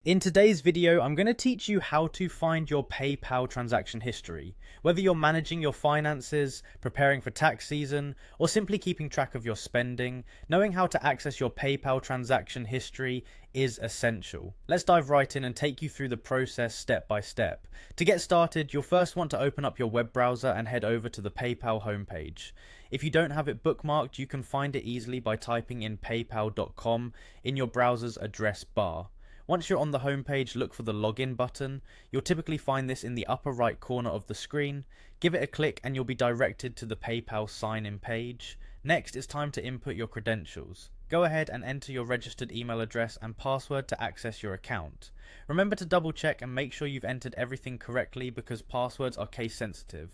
In today's video, I'm going to teach you how to find your PayPal transaction history. Whether you're managing your finances, preparing for tax season, or simply keeping track of your spending, knowing how to access your PayPal transaction history is essential. Let's dive right in and take you through the process step by step. To get started, you'll first want to open up your web browser and head over to the PayPal homepage. If you don't have it bookmarked, you can find it easily by typing in paypal.com in your browser's address bar. Once you're on the homepage, look for the login button. You'll typically find this in the upper right corner of the screen. Give it a click and you'll be directed to the PayPal sign-in page. Next, it's time to input your credentials. Go ahead and enter your registered email address and password to access your account. Remember to double check and make sure you've entered everything correctly because passwords are case sensitive.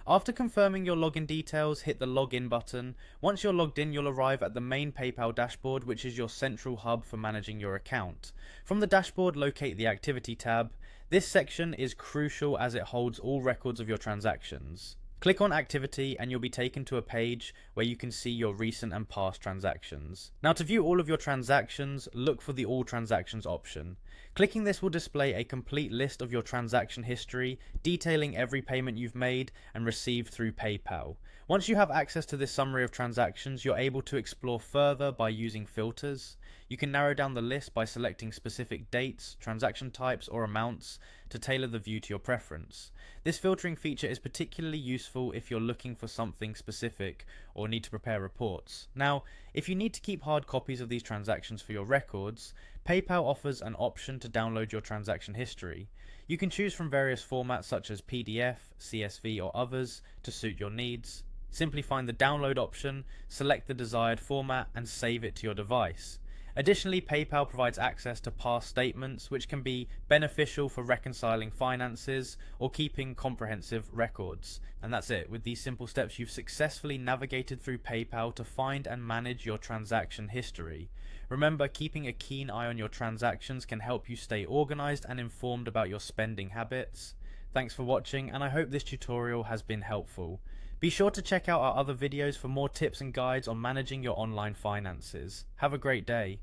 After confirming your login details, hit the login button. Once you're logged in, you'll arrive at the main PayPal dashboard, which is your central hub for managing your account. From the dashboard, locate the Activity tab. This section is crucial as it holds all records of your transactions. Click on Activity and you'll be taken to a page where you can see your recent and past transactions. Now, to view all of your transactions, look for the All Transactions option. Clicking this will display a complete list of your transaction history, detailing every payment you've made and received through PayPal. Once you have access to this summary of transactions, you're able to explore further by using filters. You can narrow down the list by selecting specific dates, transaction types, or amounts to tailor the view to your preference. This filtering feature is particularly useful if you're looking for something specific or need to prepare reports. Now, if you need to keep hard copies of these transactions for your records, PayPal offers an option to download your transaction history. You can choose from various formats such as PDF, CSV, or others to suit your needs. Simply find the download option, select the desired format, and save it to your device. Additionally, PayPal provides access to past statements, which can be beneficial for reconciling finances or keeping comprehensive records. And that's it. With these simple steps, you've successfully navigated through PayPal to find and manage your transaction history. Remember, keeping a keen eye on your transactions can help you stay organized and informed about your spending habits. Thanks for watching, and I hope this tutorial has been helpful. Be sure to check out our other videos for more tips and guides on managing your online finances. Have a great day.